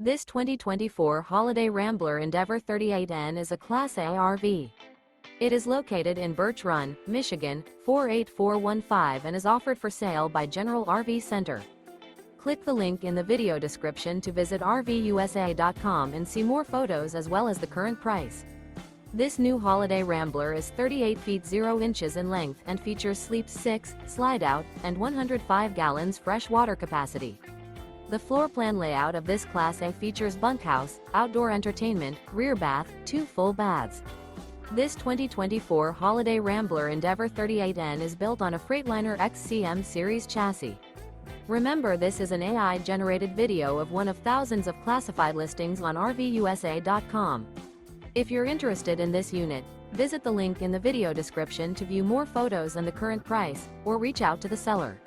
This 2024 Holiday Rambler Endeavor 38N is a Class A RV. It is located in Birch Run, Michigan, 48415 and is offered for sale by General RV Center. Click the link in the video description to visit RVUSA.com and see more photos as well as the current price. This new Holiday Rambler is 38 feet 0 inches in length and features Sleep 6, Slideout, and 105 gallons fresh water capacity. The floor plan layout of this Class A features bunkhouse, outdoor entertainment, rear bath, 2 full baths. This 2024 Holiday Rambler Endeavor 38N is built on a Freightliner XCM Series chassis. Remember, this is an AI-generated video of one of thousands of classified listings on RVUSA.com. If you're interested in this unit, visit the link in the video description to view more photos and the current price, or reach out to the seller.